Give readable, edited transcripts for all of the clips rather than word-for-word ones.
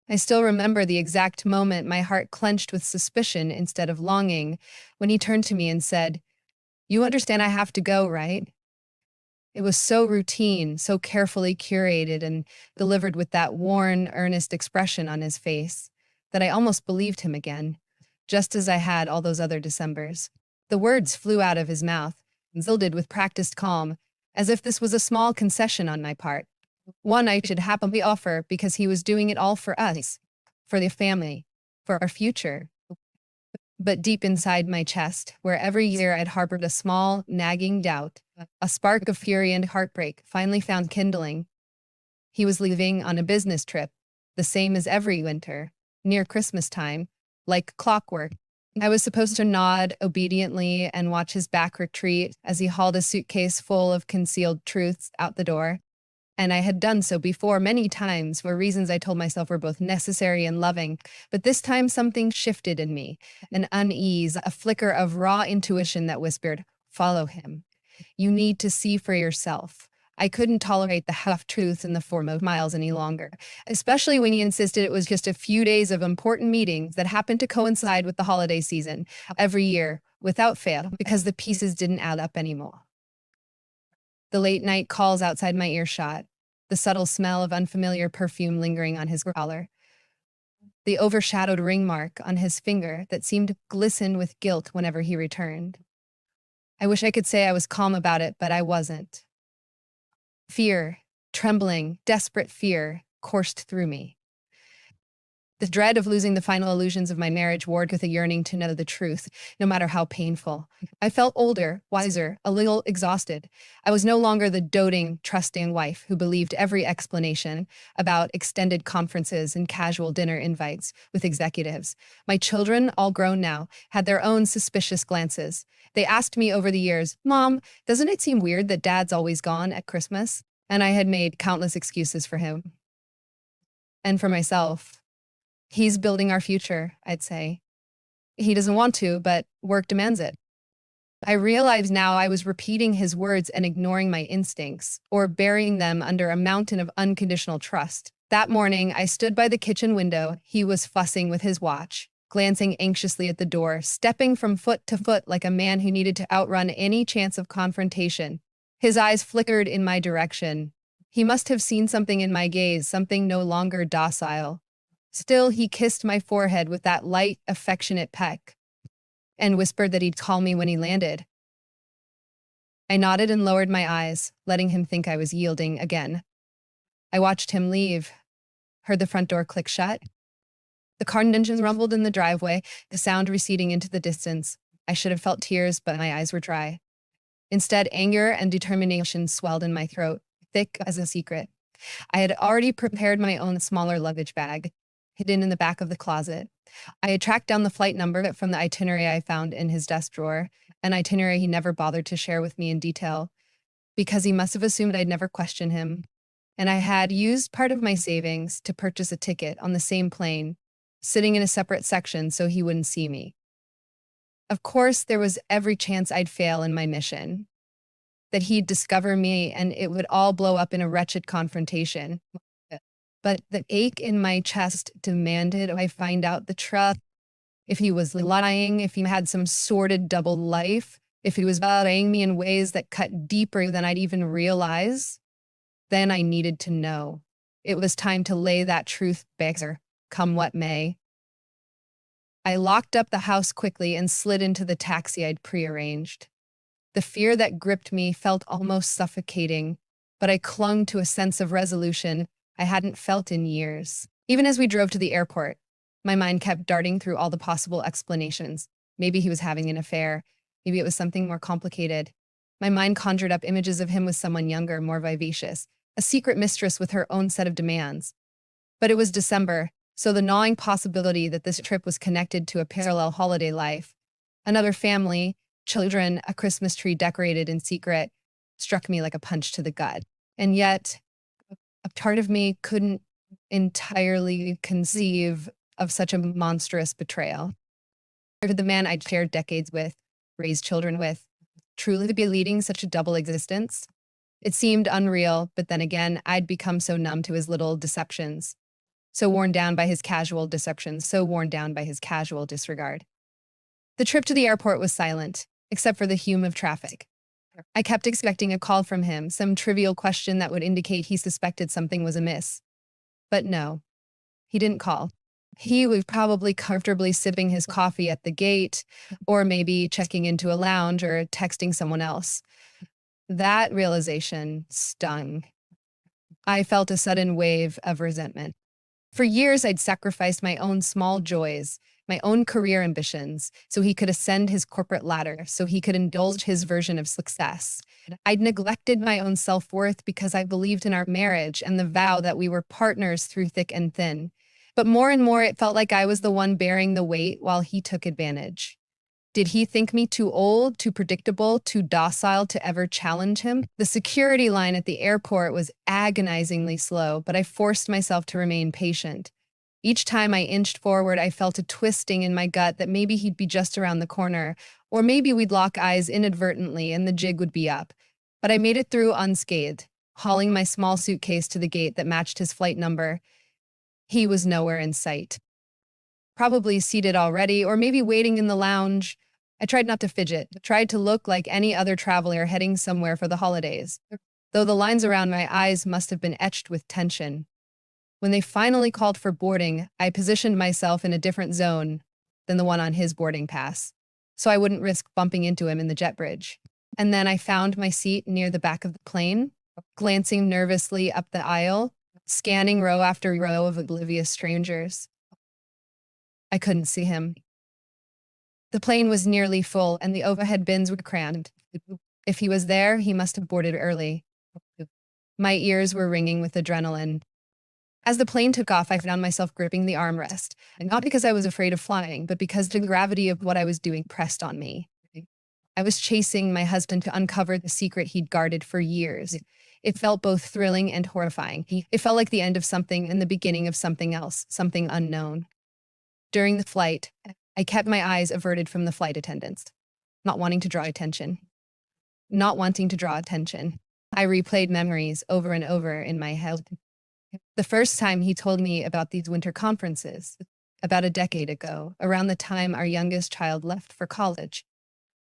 I still remember the exact moment my heart clenched with suspicion instead of longing when he turned to me and said, "You understand I have to go, right?" It was so routine, so carefully curated and delivered with that worn, earnest expression on his face that I almost believed him again, just as I had all those other Decembers. The words flew out of his mouth, zilded with practiced calm, as if this was a small concession on my part, one I should happily offer because he was doing it all for us, for the family, for our future. But deep inside my chest, where every year I'd harbored a small, nagging doubt, a spark of fury and heartbreak finally found kindling. He was leaving on a business trip, the same as every winter, near Christmas time, like clockwork. I was supposed to nod obediently and watch his back retreat as he hauled a suitcase full of concealed truths out the door. And I had done so before many times for reasons I told myself were both necessary and loving. But this time something shifted in me, an unease, a flicker of raw intuition that whispered, "Follow him. You need to see for yourself." I couldn't tolerate the half-truths in the form of miles any longer, especially when he insisted it was just a few days of important meetings that happened to coincide with the holiday season every year, without fail, because the pieces didn't add up anymore. The late night calls outside my earshot, the subtle smell of unfamiliar perfume lingering on his collar, the overshadowed ring mark on his finger that seemed to glisten with guilt whenever he returned. I wish I could say I was calm about it, but I wasn't. Fear, trembling, desperate fear coursed through me. The dread of losing the final illusions of my marriage warred with a yearning to know the truth, no matter how painful. I felt older, wiser, a little exhausted. I was no longer the doting, trusting wife who believed every explanation about extended conferences and casual dinner invites with executives. My children, all grown now, had their own suspicious glances. They asked me over the years, "Mom, doesn't it seem weird that Dad's always gone at Christmas?" And I had made countless excuses for him and for myself. He's building our future, I'd say. He doesn't want to, but work demands it. I realize now I was repeating his words and ignoring my instincts, or burying them under a mountain of unconditional trust. That morning, I stood by the kitchen window. He was fussing with his watch, glancing anxiously at the door, stepping from foot to foot like a man who needed to outrun any chance of confrontation. His eyes flickered in my direction. He must have seen something in my gaze, something no longer docile. Still, he kissed my forehead with that light, affectionate peck and whispered that he'd call me when he landed. I nodded and lowered my eyes, letting him think I was yielding again. I watched him leave, heard the front door click shut. The car engines rumbled in the driveway, the sound receding into the distance. I should have felt tears, but my eyes were dry. Instead, anger and determination swelled in my throat, thick as a secret. I had already prepared my own smaller luggage bag, hidden in the back of the closet. I had tracked down the flight number from the itinerary I found in his desk drawer, an itinerary he never bothered to share with me in detail, because he must have assumed I'd never question him. And I had used part of my savings to purchase a ticket on the same plane, sitting in a separate section so he wouldn't see me. Of course, there was every chance I'd fail in my mission, that he'd discover me and it would all blow up in a wretched confrontation. But the ache in my chest demanded I find out the truth. If he was lying, if he had some sordid double life, if he was betraying me in ways that cut deeper than I'd even realize, then I needed to know. It was time to lay that truth bare, come what may. I locked up the house quickly and slid into the taxi I'd prearranged. The fear that gripped me felt almost suffocating, but I clung to a sense of resolution I hadn't felt in years. Even as we drove to the airport, my mind kept darting through all the possible explanations. Maybe he was having an affair. Maybe it was something more complicated. My mind conjured up images of him with someone younger, more vivacious, a secret mistress with her own set of demands. But it was December, so the gnawing possibility that this trip was connected to a parallel holiday life, another family, children, a Christmas tree decorated in secret, struck me like a punch to the gut. And yet, a part of me couldn't entirely conceive of such a monstrous betrayal. For the man I'd shared decades with, raised children with, truly to be leading such a double existence. It seemed unreal, but then again, I'd become so numb to his little deceptions. so worn down by his casual deception, so worn down by his casual disregard. The trip to the airport was silent, except for the hum of traffic. I kept expecting a call from him, some trivial question that would indicate he suspected something was amiss. But no, he didn't call. He was probably comfortably sipping his coffee at the gate, or maybe checking into a lounge or texting someone else. That realization stung. I felt a sudden wave of resentment. For years, I'd sacrificed my own small joys, my own career ambitions, so he could ascend his corporate ladder, so he could indulge his version of success. I'd neglected my own self-worth because I believed in our marriage and the vow that we were partners through thick and thin. But more and more, it felt like I was the one bearing the weight while he took advantage. Did he think me too old, too predictable, too docile to ever challenge him? The security line at the airport was agonizingly slow, but I forced myself to remain patient. Each time I inched forward, I felt a twisting in my gut that maybe he'd be just around the corner, or maybe we'd lock eyes inadvertently and the jig would be up. But I made it through unscathed, hauling my small suitcase to the gate that matched his flight number. He was nowhere in sight. Probably seated already, or maybe waiting in the lounge. I tried not to fidget, tried to look like any other traveler heading somewhere for the holidays, though the lines around my eyes must have been etched with tension. When they finally called for boarding, I positioned myself in a different zone than the one on his boarding pass, so I wouldn't risk bumping into him in the jet bridge. And then I found my seat near the back of the plane, glancing nervously up the aisle, scanning row after row of oblivious strangers. I couldn't see him. The plane was nearly full, and the overhead bins were crammed. If he was there, he must have boarded early. My ears were ringing with adrenaline. As the plane took off, I found myself gripping the armrest, and not because I was afraid of flying, but because the gravity of what I was doing pressed on me. I was chasing my husband to uncover the secret he'd guarded for years. It felt both thrilling and horrifying. It felt like the end of something and the beginning of something else, something unknown. During the flight, I kept my eyes averted from the flight attendants, not wanting to draw attention. Not wanting to draw attention. I replayed memories over and over in my head. The first time he told me about these winter conferences, about a decade ago, around the time our youngest child left for college.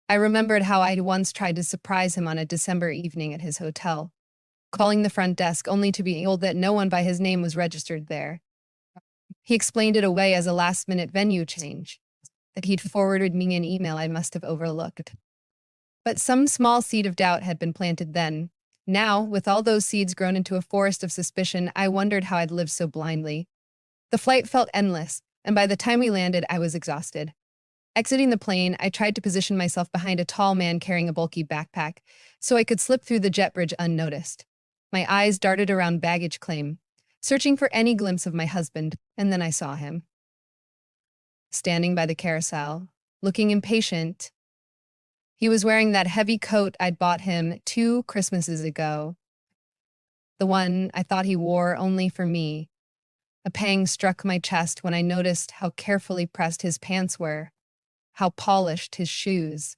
I remembered how I'd once tried to surprise him on a December evening at his hotel, calling the front desk only to be told that no one by his name was registered there. He explained it away as a last-minute venue change, that he'd forwarded me an email I must have overlooked. But some small seed of doubt had been planted then. Now, with all those seeds grown into a forest of suspicion, I wondered how I'd lived so blindly. The flight felt endless, and by the time we landed, I was exhausted. Exiting the plane, I tried to position myself behind a tall man carrying a bulky backpack, so I could slip through the jet bridge unnoticed. My eyes darted around baggage claim, searching for any glimpse of my husband, and then I saw him. Standing by the carousel, looking impatient. He was wearing that heavy coat I'd bought him 2 Christmases ago. The one I thought he wore only for me. A pang struck my chest when I noticed how carefully pressed his pants were, how polished his shoes.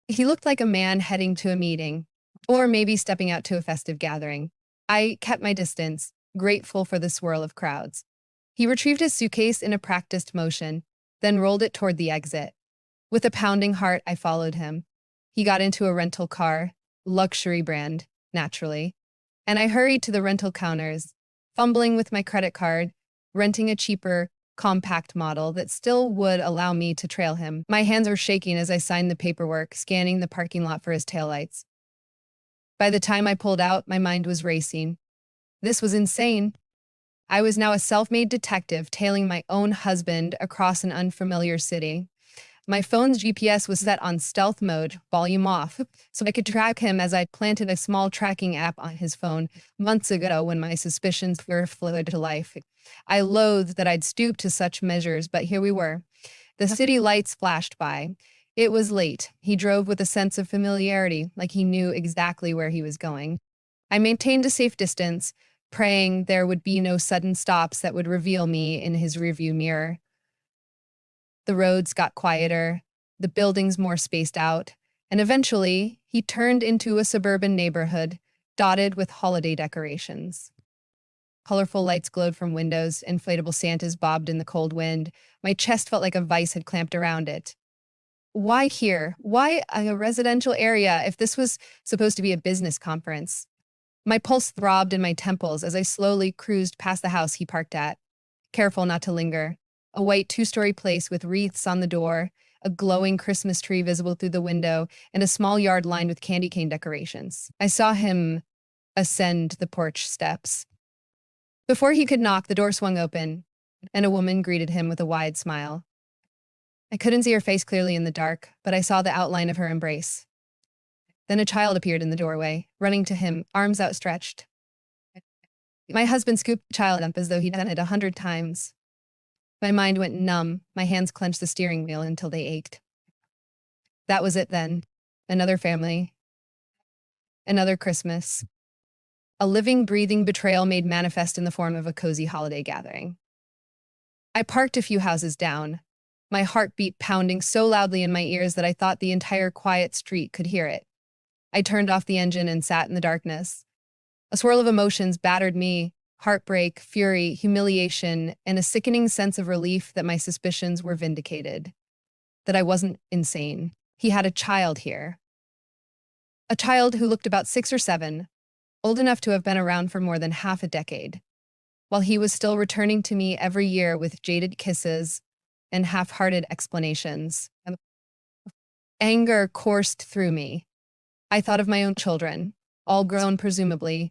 He looked like a man heading to a meeting, or maybe stepping out to a festive gathering. I kept my distance, grateful for the swirl of crowds. He retrieved his suitcase in a practiced motion, then rolled it toward the exit. With a pounding heart, I followed him. He got into a rental car, luxury brand, naturally, and I hurried to the rental counters, fumbling with my credit card, renting a cheaper, compact model that still would allow me to trail him. My hands were shaking as I signed the paperwork, scanning the parking lot for his taillights. By the time I pulled out, my mind was racing. This was insane. I was now a self-made detective tailing my own husband across an unfamiliar city. My phone's GPS was set on stealth mode, volume off, so I could track him as I'd planted a small tracking app on his phone months ago when my suspicions were fluid to life. I loathed that I'd stooped to such measures, but here we were. The city lights flashed by. It was late. He drove with a sense of familiarity, like he knew exactly where he was going. I maintained a safe distance, praying there would be no sudden stops that would reveal me in his rearview mirror. The roads got quieter, the buildings more spaced out, and eventually he turned into a suburban neighborhood dotted with holiday decorations. Colorful lights glowed from windows, inflatable Santas bobbed in the cold wind. My chest felt like a vice had clamped around it. Why here? Why a residential area if this was supposed to be a business conference? My pulse throbbed in my temples as I slowly cruised past the house he parked at, careful not to linger. A white two-story place with wreaths on the door, a glowing Christmas tree visible through the window, and a small yard lined with candy cane decorations. I saw him ascend the porch steps. Before he could knock, the door swung open, and a woman greeted him with a wide smile. I couldn't see her face clearly in the dark, but I saw the outline of her embrace. Then a child appeared in the doorway, running to him, arms outstretched. My husband scooped the child up as though he'd done it 100 times. My mind went numb, my hands clenched the steering wheel until they ached. That was it then. Another family. Another Christmas. A living, breathing betrayal made manifest in the form of a cozy holiday gathering. I parked a few houses down, my heartbeat pounding so loudly in my ears that I thought the entire quiet street could hear it. I turned off the engine and sat in the darkness. A swirl of emotions battered me, heartbreak, fury, humiliation, and a sickening sense of relief that my suspicions were vindicated, that I wasn't insane. He had a child here. A child who looked about 6 or 7, old enough to have been around for more than half a decade, while he was still returning to me every year with jaded kisses and half-hearted explanations. Anger coursed through me. I thought of my own children, all grown presumably.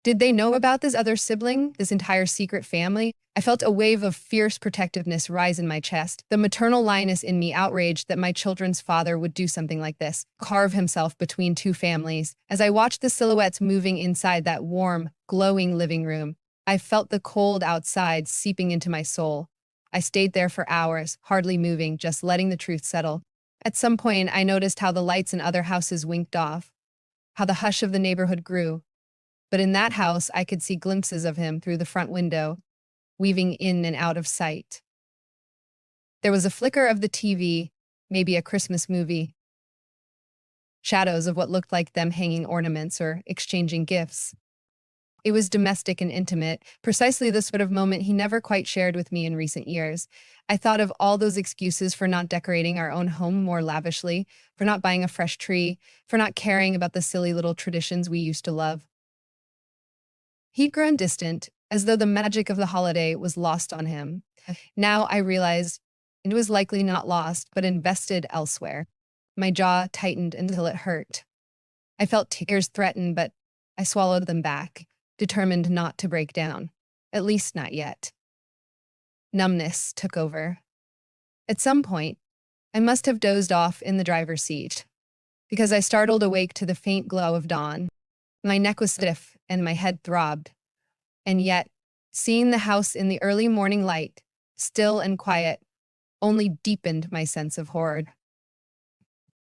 Did they know about this other sibling, this entire secret family? I felt a wave of fierce protectiveness rise in my chest, the maternal lioness in me outraged that my children's father would do something like this, carve himself between two families. As I watched the silhouettes moving inside that warm, glowing living room, I felt the cold outside seeping into my soul. I stayed there for hours, hardly moving, just letting the truth settle. At some point, I noticed how the lights in other houses winked off, how the hush of the neighborhood grew. But in that house, I could see glimpses of him through the front window, weaving in and out of sight. There was a flicker of the TV, maybe a Christmas movie. Shadows of what looked like them hanging ornaments or exchanging gifts. It was domestic and intimate, precisely the sort of moment he never quite shared with me in recent years. I thought of all those excuses for not decorating our own home more lavishly, for not buying a fresh tree, for not caring about the silly little traditions we used to love. He'd grown distant, as though the magic of the holiday was lost on him. Now I realized it was likely not lost, but invested elsewhere. My jaw tightened until it hurt. I felt tears threaten, but I swallowed them back, determined not to break down, at least not yet. Numbness took over. At some point, I must have dozed off in the driver's seat, because I startled awake to the faint glow of dawn. My neck was stiff and my head throbbed. And yet, seeing the house in the early morning light, still and quiet, only deepened my sense of horror.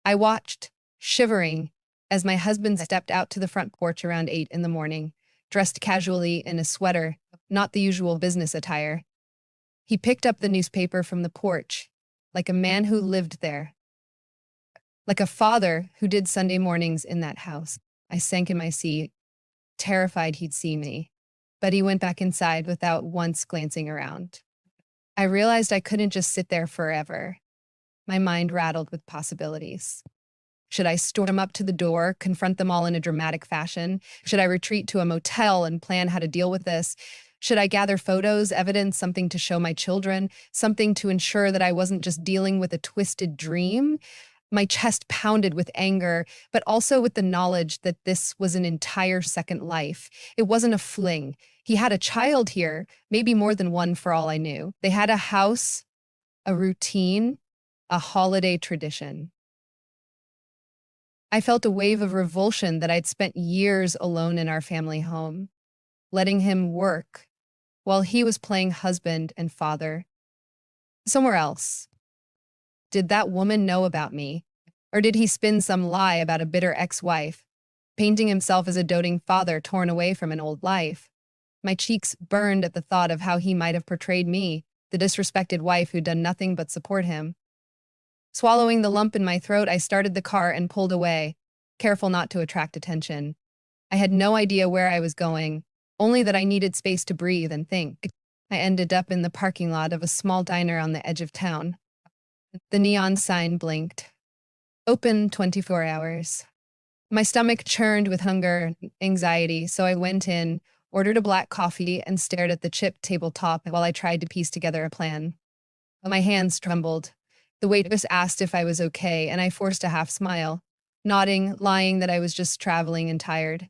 I watched, shivering, as my husband stepped out to the front porch around 8 in the morning, dressed casually in a sweater, not the usual business attire. He picked up the newspaper from the porch, like a man who lived there, like a father who did Sunday mornings in that house. I sank in my seat, terrified he'd see me, but he went back inside without once glancing around. I realized I couldn't just sit there forever. My mind rattled with possibilities. Should I storm up to the door, confront them all in a dramatic fashion? Should I retreat to a motel and plan how to deal with this? Should I gather photos, evidence, something to show my children, something to ensure that I wasn't just dealing with a twisted dream? My chest pounded with anger, but also with the knowledge that this was an entire second life. It wasn't a fling. He had a child here, maybe more than one for all I knew. They had a house, a routine, a holiday tradition. I felt a wave of revulsion that I'd spent years alone in our family home, letting him work while he was playing husband and father somewhere else. Did that woman know about me? Or did he spin some lie about a bitter ex-wife, painting himself as a doting father torn away from an old life? My cheeks burned at the thought of how he might have portrayed me, the disrespected wife who'd done nothing but support him. Swallowing the lump in my throat, I started the car and pulled away, careful not to attract attention. I had no idea where I was going, only that I needed space to breathe and think. I ended up in the parking lot of a small diner on the edge of town. The neon sign blinked. Open 24 hours. My stomach churned with hunger and anxiety, so I went in, ordered a black coffee, and stared at the chipped tabletop while I tried to piece together a plan. My hands trembled. The waitress asked if I was okay, and I forced a half smile, nodding, lying that I was just traveling and tired.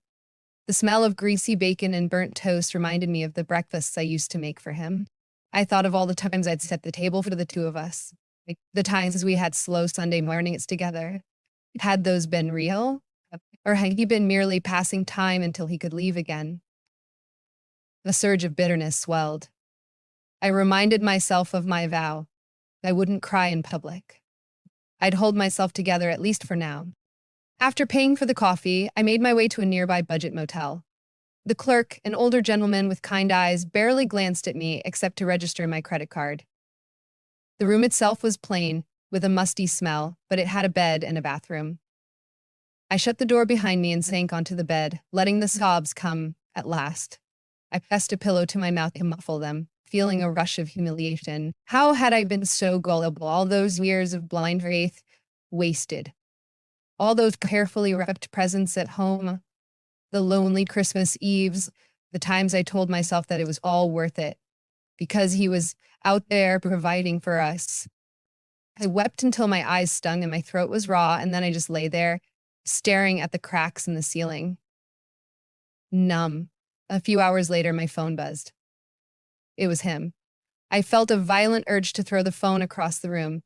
The smell of greasy bacon and burnt toast reminded me of the breakfasts I used to make for him. I thought of all the times I'd set the table for the two of us, like the times we had slow Sunday mornings together. Had those been real? Or had he been merely passing time until he could leave again? A surge of bitterness swelled. I reminded myself of my vow. I wouldn't cry in public. I'd hold myself together, at least for now. After paying for the coffee, I made my way to a nearby budget motel. The clerk, an older gentleman with kind eyes, barely glanced at me except to register my credit card. The room itself was plain, with a musty smell, but it had a bed and a bathroom. I shut the door behind me and sank onto the bed, letting the sobs come at last. I pressed a pillow to my mouth to muffle them, feeling a rush of humiliation. How had I been so gullible? All those years of blind faith wasted. All those carefully wrapped presents at home, the lonely Christmas Eves, the times I told myself that it was all worth it because he was out there providing for us. I wept until my eyes stung and my throat was raw, and then I just lay there, staring at the cracks in the ceiling. Numb. A few hours later, my phone buzzed. It was him. I felt a violent urge to throw the phone across the room,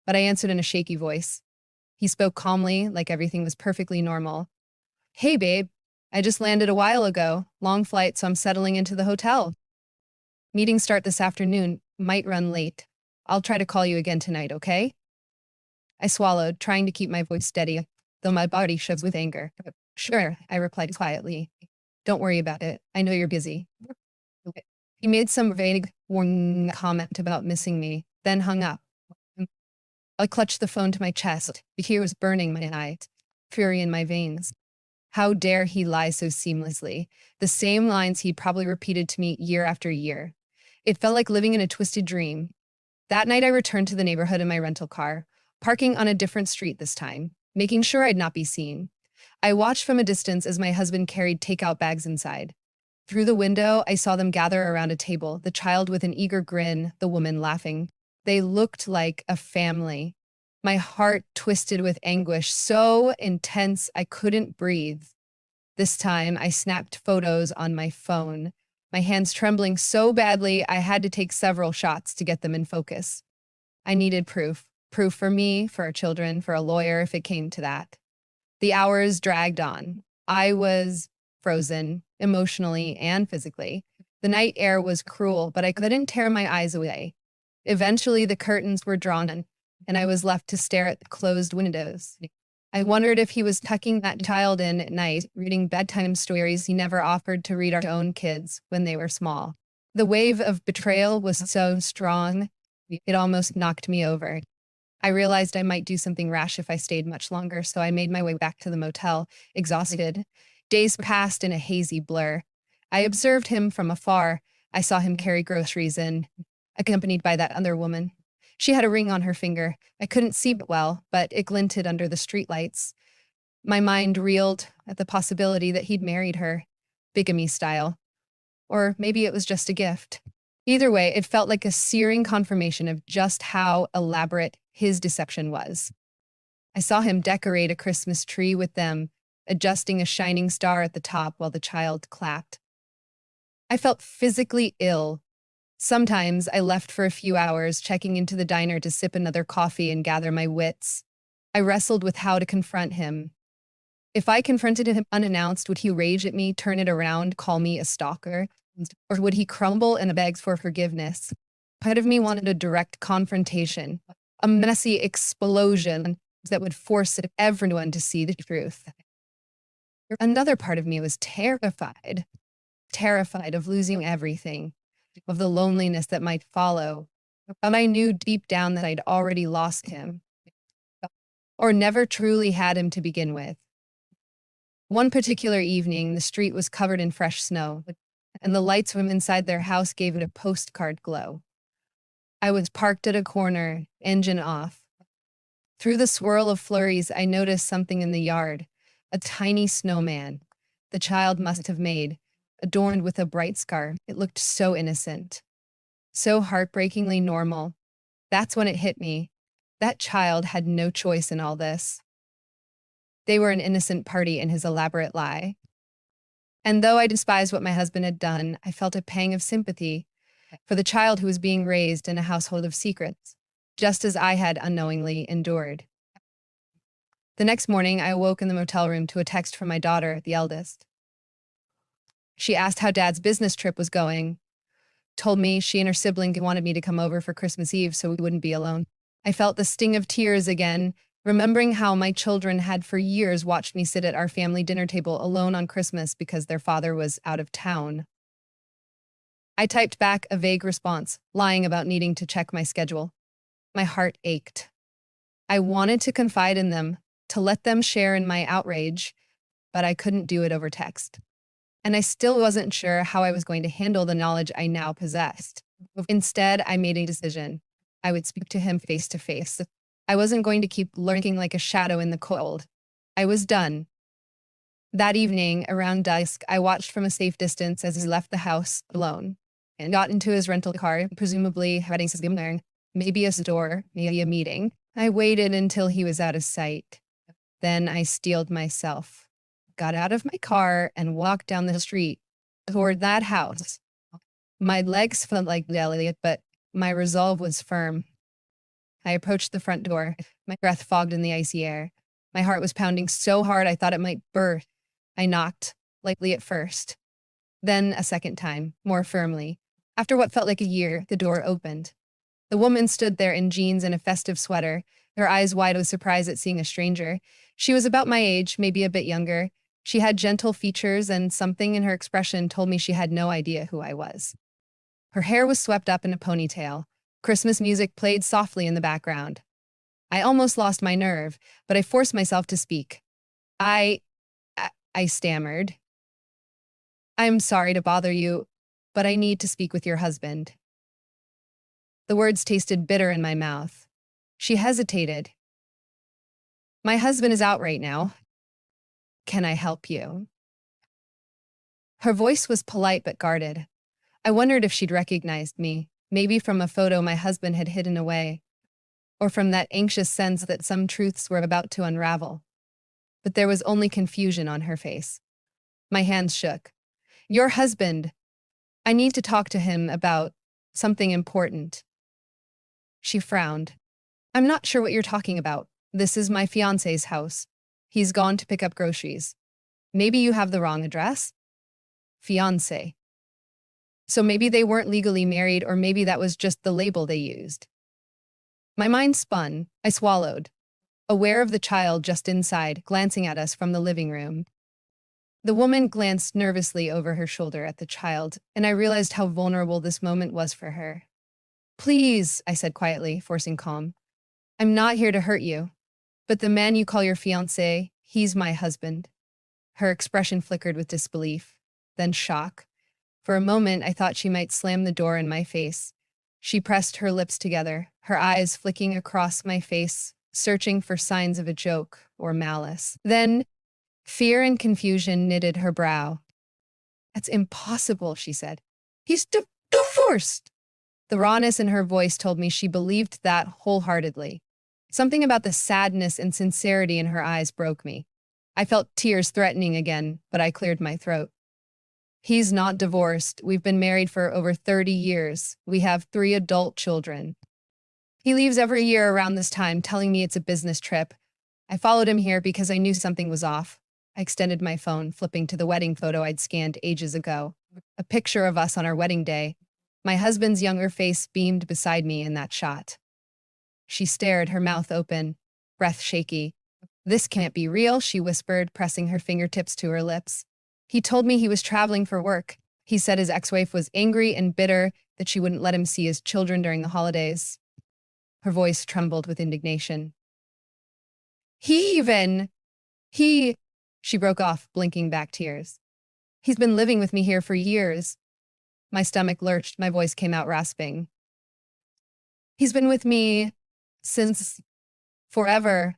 but I answered in a shaky voice. He spoke calmly, like everything was perfectly normal. Hey, babe. I just landed a while ago. Long flight, so I'm settling into the hotel. Meetings start this afternoon. Might run late. I'll try to call you again tonight, okay? I swallowed, trying to keep my voice steady, though my body shook with anger. Sure, I replied quietly. Don't worry about it. I know you're busy. He made some vague warning comment about missing me, then hung up. I clutched the phone to my chest. The tear was burning my eyes, fury in my veins. How dare he lie so seamlessly? The same lines he'd probably repeated to me year after year. It felt like living in a twisted dream. That night I returned to the neighborhood in my rental car, parking on a different street this time, making sure I'd not be seen. I watched from a distance as my husband carried takeout bags inside. Through the window, I saw them gather around a table, the child with an eager grin, the woman laughing. They looked like a family. My heart twisted with anguish, so intense I couldn't breathe. This time, I snapped photos on my phone, my hands trembling so badly I had to take several shots to get them in focus. I needed proof. Proof for me, for our children, for a lawyer if it came to that. The hours dragged on. I was frozen, emotionally and physically. The night air was cruel, but I couldn't tear my eyes away. Eventually, the curtains were drawn, and I was left to stare at the closed windows. I wondered if he was tucking that child in at night, reading bedtime stories he never offered to read our own kids when they were small. The wave of betrayal was so strong, it almost knocked me over. I realized I might do something rash if I stayed much longer, so I made my way back to the motel, exhausted. Days passed in a hazy blur. I observed him from afar. I saw him carry groceries in, accompanied by that other woman. She had a ring on her finger. I couldn't see it well, but it glinted under the streetlights. My mind reeled at the possibility that he'd married her, bigamy style. Or maybe it was just a gift. Either way, it felt like a searing confirmation of just how elaborate his deception was. I saw him decorate a Christmas tree with them, adjusting a shining star at the top while the child clapped. I felt physically ill. Sometimes I left for a few hours, checking into the diner to sip another coffee and gather my wits. I wrestled with how to confront him. If I confronted him unannounced, would he rage at me, turn it around, call me a stalker? Or would he crumble and beg for forgiveness? Part of me wanted a direct confrontation, a messy explosion that would force everyone to see the truth. Another part of me was terrified of losing everything, of the loneliness that might follow. But I knew deep down that I'd already lost him, or never truly had him to begin with. One particular evening, the street was covered in fresh snow. and the lights from inside their house gave it a postcard glow. I was parked at a corner, engine off. Through the swirl of flurries, I noticed something in the yard, a tiny snowman the child must have made, adorned with a bright scarf. It looked so innocent, so heartbreakingly normal. That's when it hit me. That child had no choice in all this. They were an innocent party in his elaborate lie. And though I despised what my husband had done, I felt a pang of sympathy for the child who was being raised in a household of secrets, just as I had unknowingly endured. The next morning, I awoke in the motel room to a text from my daughter, the eldest. She asked how Dad's business trip was going, told me she and her sibling wanted me to come over for Christmas Eve so we wouldn't be alone. I felt the sting of tears again, remembering how my children had for years watched me sit at our family dinner table alone on Christmas because their father was out of town. I typed back a vague response, lying about needing to check my schedule. My heart ached. I wanted to confide in them, to let them share in my outrage, but I couldn't do it over text. And I still wasn't sure how I was going to handle the knowledge I now possessed. Instead, I made a decision. I would speak to him face to face. I wasn't going to keep lurking like a shadow in the cold. I was done. That evening, around dusk, I watched from a safe distance as he left the house alone and got into his rental car, presumably heading to somewhere, maybe a store, maybe a meeting. I waited until he was out of sight. Then I steeled myself, got out of my car, and walked down the street toward that house. My legs felt like jelly, but my resolve was firm. I approached the front door, my breath fogged in the icy air. My heart was pounding so hard I thought it might burst. I knocked, lightly at first. Then a second time, more firmly. After what felt like a year, the door opened. The woman stood there in jeans and a festive sweater, her eyes wide with surprise at seeing a stranger. She was about my age, maybe a bit younger. She had gentle features, and something in her expression told me she had no idea who I was. Her hair was swept up in a ponytail. Christmas music played softly in the background. I almost lost my nerve, but I forced myself to speak. I stammered. "I'm sorry to bother you, but I need to speak with your husband." The words tasted bitter in my mouth. She hesitated. "My husband is out right now. Can I help you?" Her voice was polite but guarded. I wondered if she'd recognized me, maybe from a photo my husband had hidden away, or from that anxious sense that some truths were about to unravel. But there was only confusion on her face. My hands shook. "Your husband. I need to talk to him about something important." She frowned. "I'm not sure what you're talking about. This is my fiancé's house. He's gone to pick up groceries. Maybe you have the wrong address?" Fiancé. So maybe they weren't legally married, or maybe that was just the label they used. My mind spun. I swallowed, aware of the child just inside, glancing at us from the living room. The woman glanced nervously over her shoulder at the child, and I realized how vulnerable this moment was for her. "Please," I said quietly, forcing calm. "I'm not here to hurt you, but the man you call your fiancé, he's my husband." Her expression flickered with disbelief, then shock. For a moment, I thought she might slam the door in my face. She pressed her lips together, her eyes flicking across my face, searching for signs of a joke or malice. Then, fear and confusion knitted her brow. "That's impossible," she said. "He's divorced." The rawness in her voice told me she believed that wholeheartedly. Something about the sadness and sincerity in her eyes broke me. I felt tears threatening again, but I cleared my throat. "He's not divorced. We've been married for over 30 years. We have 3 adult children. He leaves every year around this time, telling me it's a business trip. I followed him here because I knew something was off." I extended my phone, flipping to the wedding photo I'd scanned ages ago. A picture of us on our wedding day. My husband's younger face beamed beside me in that shot. She stared, her mouth open, breath shaky. "This can't be real," she whispered, pressing her fingertips to her lips. "He told me he was traveling for work. He said his ex-wife was angry and bitter that she wouldn't let him see his children during the holidays." Her voice trembled with indignation. He, she broke off, blinking back tears. "He's been living with me here for years. My stomach lurched, my voice came out rasping. He's been with me since forever.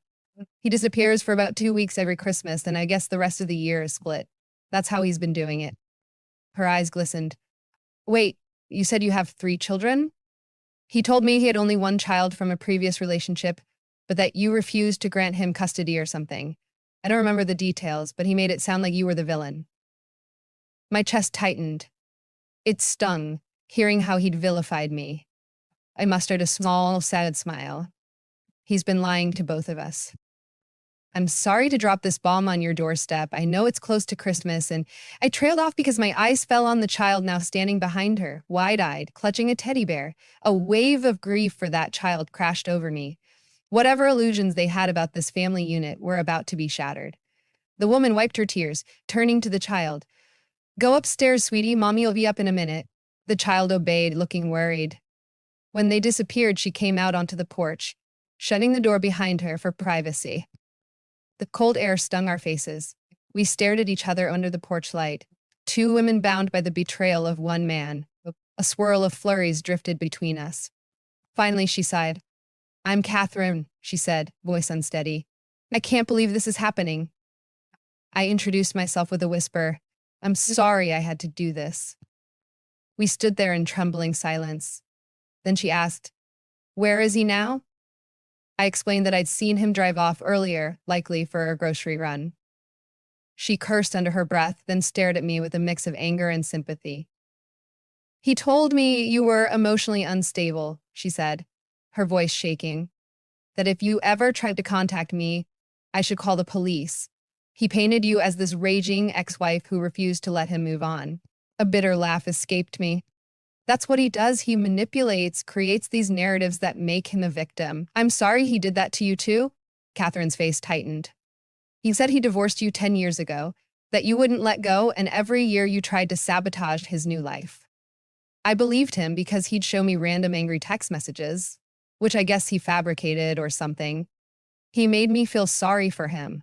He disappears for about 2 weeks every Christmas, and I guess the rest of the year is split. That's how he's been doing it. Her eyes glistened. Wait, you said you have 3 children? He told me he had only one child from a previous relationship, but that you refused to grant him custody or something. I don't remember the details, but he made it sound like you were the villain. My chest tightened. It stung, hearing how he'd vilified me. I mustered a small, sad smile. He's been lying to both of us. I'm sorry to drop this bomb on your doorstep. I know it's close to Christmas, and I trailed off because my eyes fell on the child now standing behind her, wide-eyed, clutching a teddy bear. A wave of grief for that child crashed over me. Whatever illusions they had about this family unit were about to be shattered. The woman wiped her tears, turning to the child. Go upstairs, sweetie. Mommy will be up in a minute. The child obeyed, looking worried. When they disappeared, she came out onto the porch, shutting the door behind her for privacy. The cold air stung our faces. We stared at each other under the porch light. 2 women bound by the betrayal of one man. A swirl of flurries drifted between us. Finally, she sighed. I'm Catherine, she said, voice unsteady. I can't believe this is happening. I introduced myself with a whisper. I'm sorry I had to do this. We stood there in trembling silence. Then she asked, Where is he now? I explained that I'd seen him drive off earlier, likely for a grocery run. She cursed under her breath, then stared at me with a mix of anger and sympathy. He told me you were emotionally unstable, she said, her voice shaking. That if you ever tried to contact me, I should call the police. He painted you as this raging ex-wife who refused to let him move on. A bitter laugh escaped me. That's what he does. He manipulates, creates these narratives that make him a victim. I'm sorry he did that to you too. Catherine's face tightened. He said he divorced you 10 years ago, that you wouldn't let go, and every year you tried to sabotage his new life. I believed him because he'd show me random angry text messages, which I guess he fabricated or something. He made me feel sorry for him.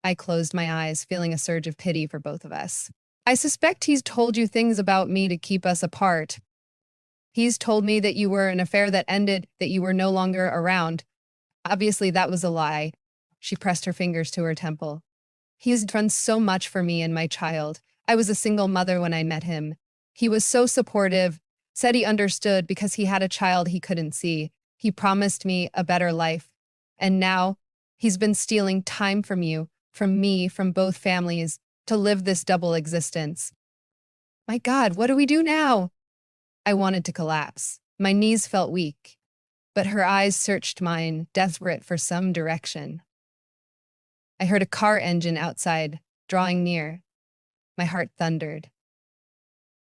I closed my eyes, feeling a surge of pity for both of us. I suspect he's told you things about me to keep us apart. He's told me that you were an affair that ended, that you were no longer around. Obviously, that was a lie. She pressed her fingers to her temple. He's done so much for me and my child. I was a single mother when I met him. He was so supportive, said he understood because he had a child he couldn't see. He promised me a better life. And now, he's been stealing time from you, from me, from both families, to live this double existence. My God, what do we do now? I wanted to collapse. My knees felt weak, but her eyes searched mine, desperate for some direction. I heard a car engine outside, drawing near. My heart thundered.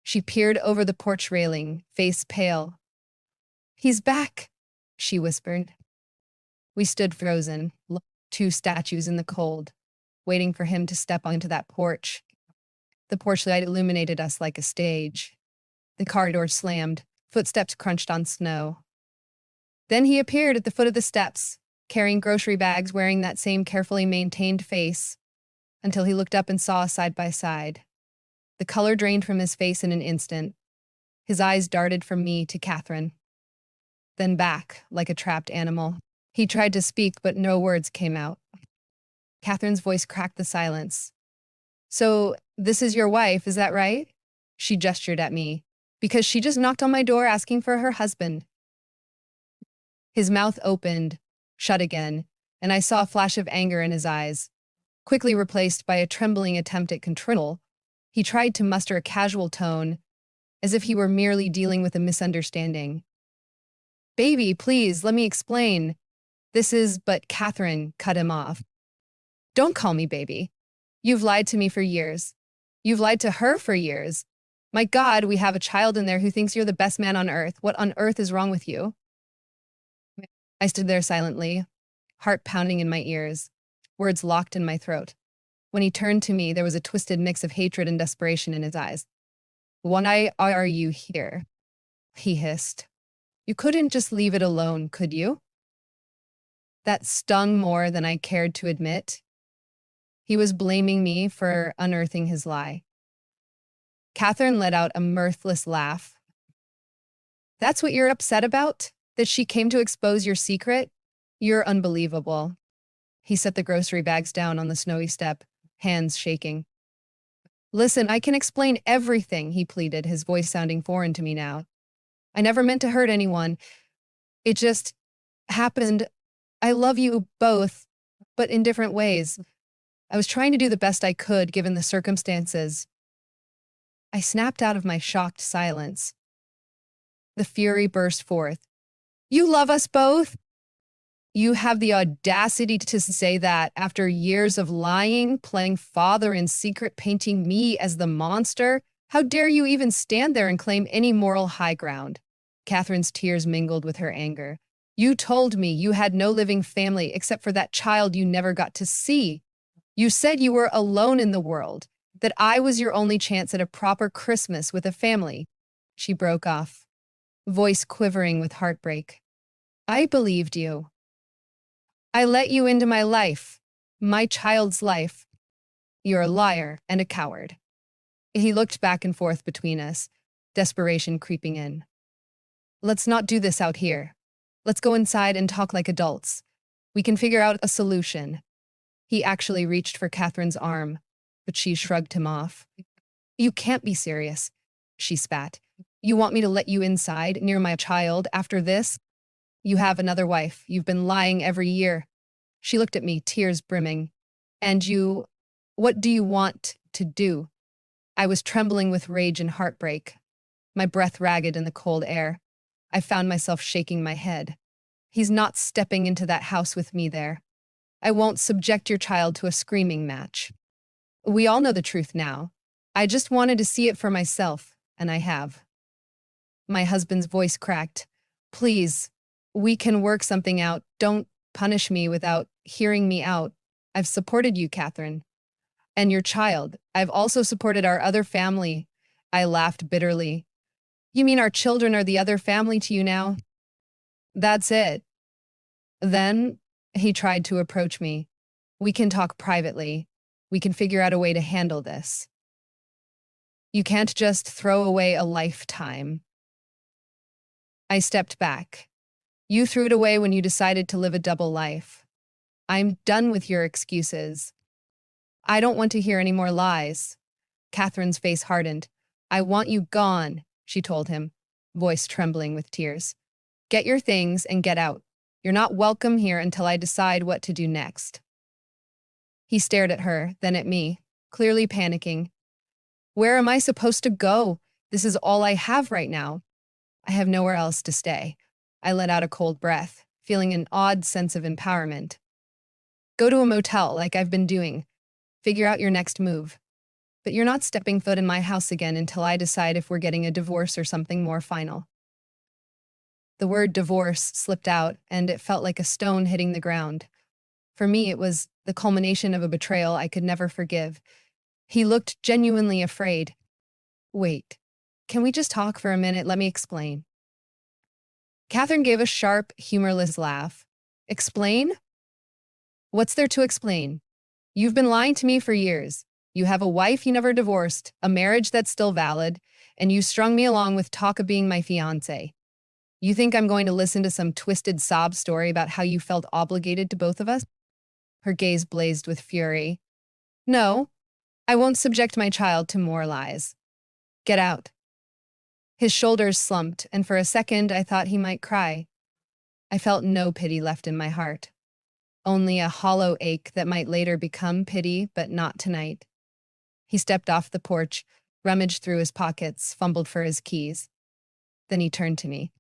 She peered over the porch railing, face pale. He's back, she whispered. We stood frozen, 2 statues in the cold, waiting for him to step onto that porch. The porch light illuminated us like a stage. The car door slammed, footsteps crunched on snow. Then he appeared at the foot of the steps, carrying grocery bags, wearing that same carefully maintained face, until he looked up and saw us side by side. The color drained from his face in an instant. His eyes darted from me to Catherine, then back like a trapped animal. He tried to speak, but no words came out. Catherine's voice cracked the silence. So, this is your wife, is that right? She gestured at me. Because she just knocked on my door asking for her husband. His mouth opened, shut again, and I saw a flash of anger in his eyes, quickly replaced by a trembling attempt at control. He tried to muster a casual tone, as if he were merely dealing with a misunderstanding. Baby, please, let me explain. But Catherine cut him off. Don't call me baby. You've lied to me for years. You've lied to her for years. My God, we have a child in there who thinks you're the best man on earth. What on earth is wrong with you? I stood there silently, heart pounding in my ears, words locked in my throat. When he turned to me, there was a twisted mix of hatred and desperation in his eyes. Why are you here? He hissed. You couldn't just leave it alone, could you? That stung more than I cared to admit. He was blaming me for unearthing his lie. Catherine let out a mirthless laugh. That's what you're upset about? That she came to expose your secret? You're unbelievable. He set the grocery bags down on the snowy step, hands shaking. Listen, I can explain everything, he pleaded, his voice sounding foreign to me now. I never meant to hurt anyone. It just happened. I love you both, but in different ways. I was trying to do the best I could given the circumstances. I snapped out of my shocked silence. The fury burst forth. You love us both? You have the audacity to say that after years of lying, playing father in secret, painting me as the monster? How dare you even stand there and claim any moral high ground? Catherine's tears mingled with her anger. You told me you had no living family except for that child you never got to see. You said you were alone in the world, that I was your only chance at a proper Christmas with a family. She broke off, voice quivering with heartbreak. I believed you. I let you into my life, my child's life. You're a liar and a coward. He looked back and forth between us, desperation creeping in. Let's not do this out here. Let's go inside and talk like adults. We can figure out a solution. He actually reached for Catherine's arm, but she shrugged him off. You can't be serious, she spat. You want me to let you inside near my child after this? You have another wife. You've been lying every year. She looked at me, tears brimming. And what do you want to do? I was trembling with rage and heartbreak, my breath ragged in the cold air. I found myself shaking my head. He's not stepping into that house with me there. I won't subject your child to a screaming match. We all know the truth now. I just wanted to see it for myself, and I have. My husband's voice cracked. Please, we can work something out. Don't punish me without hearing me out. I've supported you, Catherine. And your child. I've also supported our other family. I laughed bitterly. You mean our children are the other family to you now? That's it. Then he tried to approach me. We can talk privately. We can figure out a way to handle this. You can't just throw away a lifetime. I stepped back. You threw it away when you decided to live a double life. I'm done with your excuses. I don't want to hear any more lies. Catherine's face hardened. I want you gone, she told him, voice trembling with tears. Get your things and get out. You're not welcome here until I decide what to do next. He stared at her, then at me, clearly panicking. Where am I supposed to go? This is all I have right now. I have nowhere else to stay. I let out a cold breath, feeling an odd sense of empowerment. Go to a motel like I've been doing. Figure out your next move. But you're not stepping foot in my house again until I decide if we're getting a divorce or something more final. The word divorce slipped out, and it felt like a stone hitting the ground. For me, it was the culmination of a betrayal I could never forgive. He looked genuinely afraid. Wait, can we just talk for a minute? Let me explain. Catherine gave a sharp, humorless laugh. Explain? What's there to explain? You've been lying to me for years. You have a wife you never divorced, a marriage that's still valid, and you strung me along with talk of being my fiancé. You think I'm going to listen to some twisted sob story about how you felt obligated to both of us? Her gaze blazed with fury. No, I won't subject my child to more lies. Get out. His shoulders slumped, and for a second I thought he might cry. I felt no pity left in my heart. Only a hollow ache that might later become pity, but not tonight. He stepped off the porch, rummaged through his pockets, fumbled for his keys. Then he turned to me.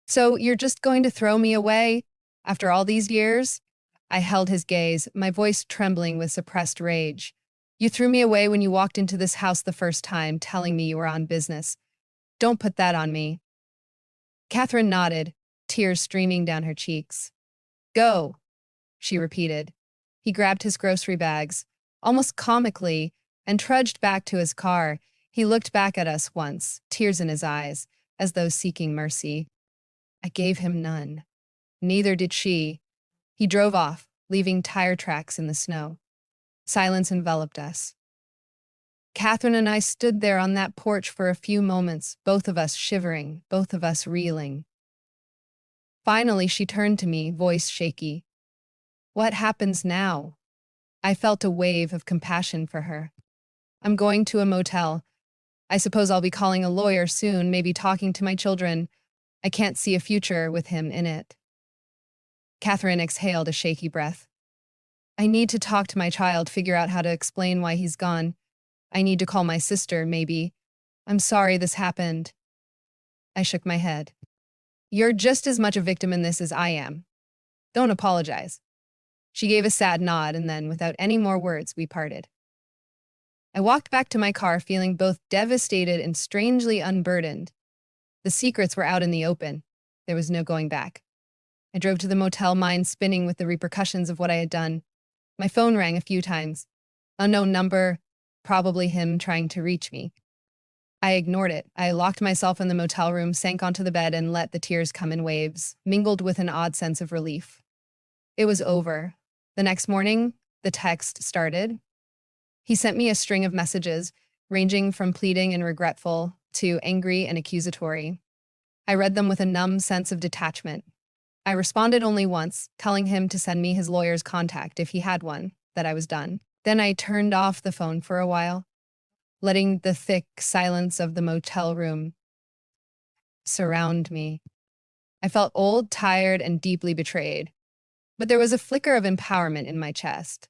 So you're just going to throw me away? After all these years? I held his gaze, my voice trembling with suppressed rage. You threw me away when you walked into this house the first time, telling me you were on business. Don't put that on me. Catherine nodded, tears streaming down her cheeks. Go, she repeated. He grabbed his grocery bags, almost comically, and trudged back to his car. He looked back at us once, tears in his eyes, as though seeking mercy. I gave him none. Neither did she. He drove off, leaving tire tracks in the snow. Silence enveloped us. Catherine and I stood there on that porch for a few moments, both of us shivering, both of us reeling. Finally, she turned to me, voice shaky. What happens now? I felt a wave of compassion for her. I'm going to a motel. I suppose I'll be calling a lawyer soon, maybe talking to my children. I can't see a future with him in it. Catherine exhaled a shaky breath. I need to talk to my child, figure out how to explain why he's gone. I need to call my sister, maybe. I'm sorry this happened. I shook my head. You're just as much a victim in this as I am. Don't apologize. She gave a sad nod, and then, without any more words, we parted. I walked back to my car feeling both devastated and strangely unburdened. The secrets were out in the open. There was no going back. I drove to the motel, mind spinning with the repercussions of what I had done. My phone rang a few times. Unknown number, probably him trying to reach me. I ignored it. I locked myself in the motel room, sank onto the bed, and let the tears come in waves, mingled with an odd sense of relief. It was over. The next morning, the text started. He sent me a string of messages, ranging from pleading and regretful to angry and accusatory. I read them with a numb sense of detachment. I responded only once, telling him to send me his lawyer's contact if he had one, that I was done. Then I turned off the phone for a while, letting the thick silence of the motel room surround me. I felt old, tired, and deeply betrayed, but there was a flicker of empowerment in my chest.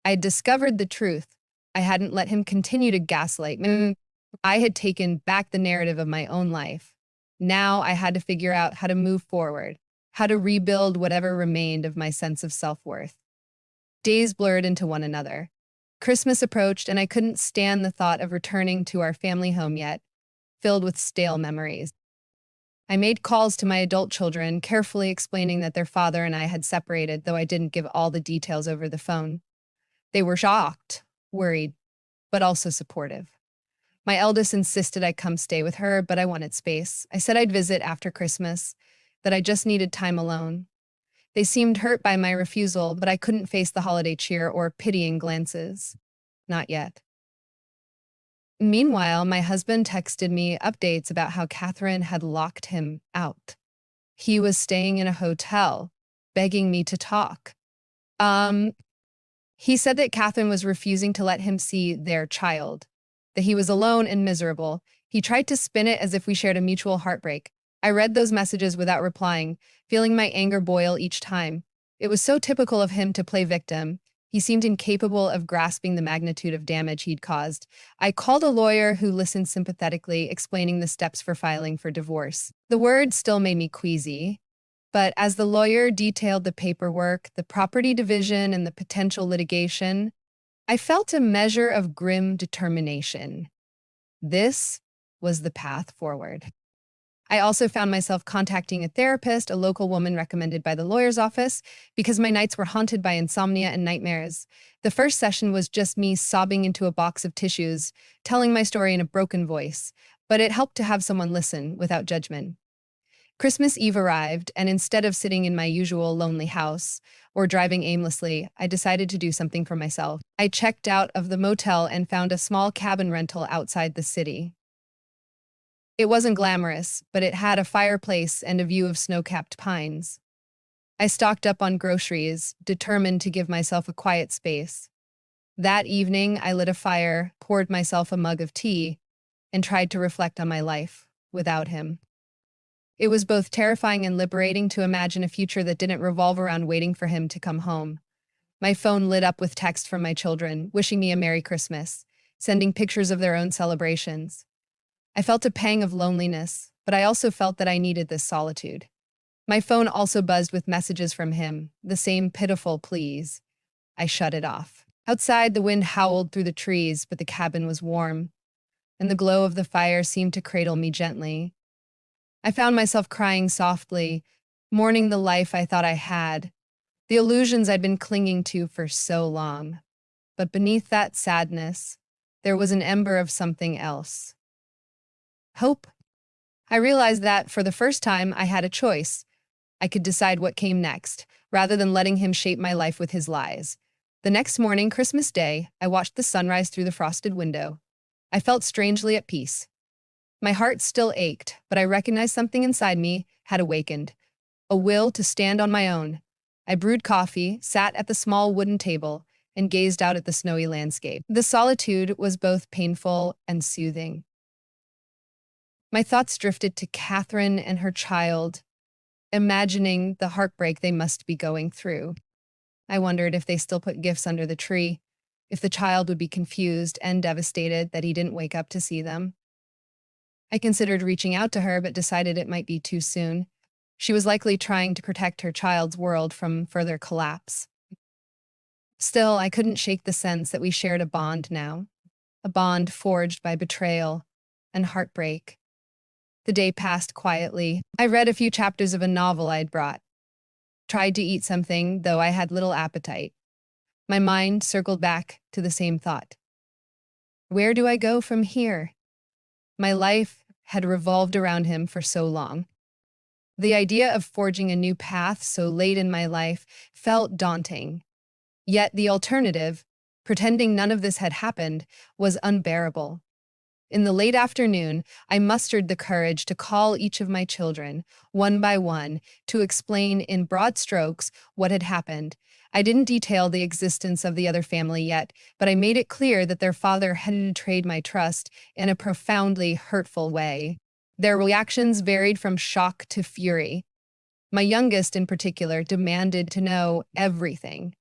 I had discovered the truth. I hadn't let him continue to gaslight me. I had taken back the narrative of my own life. Now I had to figure out how to move forward, how to rebuild whatever remained of my sense of self-worth. Days blurred into one another. Christmas approached, and I couldn't stand the thought of returning to our family home yet, filled with stale memories. I made calls to my adult children, carefully explaining that their father and I had separated, though I didn't give all the details over the phone. They were shocked, worried, but also supportive. My eldest insisted I come stay with her, but I wanted space. I said I'd visit after Christmas, that I just needed time alone. They seemed hurt by my refusal, but I couldn't face the holiday cheer or pitying glances. Not yet. Meanwhile, my husband texted me updates about how Catherine had locked him out. He was staying in a hotel, begging me to talk. He said that Catherine was refusing to let him see their child, that he was alone and miserable. He tried to spin it as if we shared a mutual heartbreak. I read those messages without replying, feeling my anger boil each time. It was so typical of him to play victim. He seemed incapable of grasping the magnitude of damage he'd caused. I called a lawyer who listened sympathetically, explaining the steps for filing for divorce. The word still made me queasy, but as the lawyer detailed the paperwork, the property division, and the potential litigation, I felt a measure of grim determination. This was the path forward. I also found myself contacting a therapist, a local woman recommended by the lawyer's office, because my nights were haunted by insomnia and nightmares. The first session was just me sobbing into a box of tissues, telling my story in a broken voice, but it helped to have someone listen without judgment. Christmas Eve arrived, and instead of sitting in my usual lonely house or driving aimlessly, I decided to do something for myself. I checked out of the motel and found a small cabin rental outside the city. It wasn't glamorous, but it had a fireplace and a view of snow-capped pines. I stocked up on groceries, determined to give myself a quiet space. That evening, I lit a fire, poured myself a mug of tea, and tried to reflect on my life without him. It was both terrifying and liberating to imagine a future that didn't revolve around waiting for him to come home. My phone lit up with text from my children, wishing me a Merry Christmas, sending pictures of their own celebrations. I felt a pang of loneliness, but I also felt that I needed this solitude. My phone also buzzed with messages from him, the same pitiful pleas. I shut it off. Outside, the wind howled through the trees, but the cabin was warm, and the glow of the fire seemed to cradle me gently. I found myself crying softly, mourning the life I thought I had, the illusions I'd been clinging to for so long. But beneath that sadness, there was an ember of something else. Hope. I realized that, for the first time, I had a choice. I could decide what came next, rather than letting him shape my life with his lies. The next morning, Christmas Day, I watched the sunrise through the frosted window. I felt strangely at peace. My heart still ached, but I recognized something inside me had awakened, a will to stand on my own. I brewed coffee, sat at the small wooden table, and gazed out at the snowy landscape. The solitude was both painful and soothing. My thoughts drifted to Catherine and her child, imagining the heartbreak they must be going through. I wondered if they still put gifts under the tree, if the child would be confused and devastated that he didn't wake up to see them. I considered reaching out to her, but decided it might be too soon. She was likely trying to protect her child's world from further collapse. Still, I couldn't shake the sense that we shared a bond now, a bond forged by betrayal and heartbreak. The day passed quietly. I read a few chapters of a novel I'd brought, tried to eat something, though I had little appetite. My mind circled back to the same thought. Where do I go from here? My life had revolved around him for so long. The idea of forging a new path so late in my life felt daunting. Yet the alternative, pretending none of this had happened, was unbearable. In the late afternoon, I mustered the courage to call each of my children, one by one, to explain in broad strokes what had happened. I didn't detail the existence of the other family yet, but I made it clear that their father had betrayed my trust in a profoundly hurtful way. Their reactions varied from shock to fury. My youngest, in particular, demanded to know everything.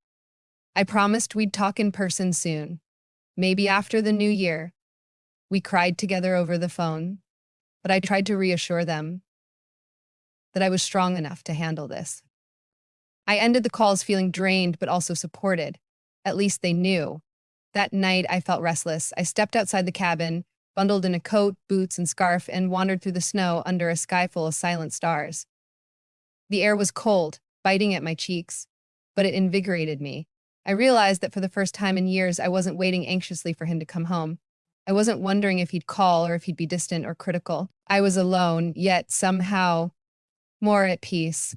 I promised we'd talk in person soon, maybe after the new year. We cried together over the phone, but I tried to reassure them that I was strong enough to handle this. I ended the calls feeling drained but also supported. At least they knew. That night, I felt restless. I stepped outside the cabin, bundled in a coat, boots, and scarf, and wandered through the snow under a sky full of silent stars. The air was cold, biting at my cheeks, but it invigorated me. I realized that for the first time in years, I wasn't waiting anxiously for him to come home. I wasn't wondering if he'd call or if he'd be distant or critical. I was alone, yet somehow more at peace.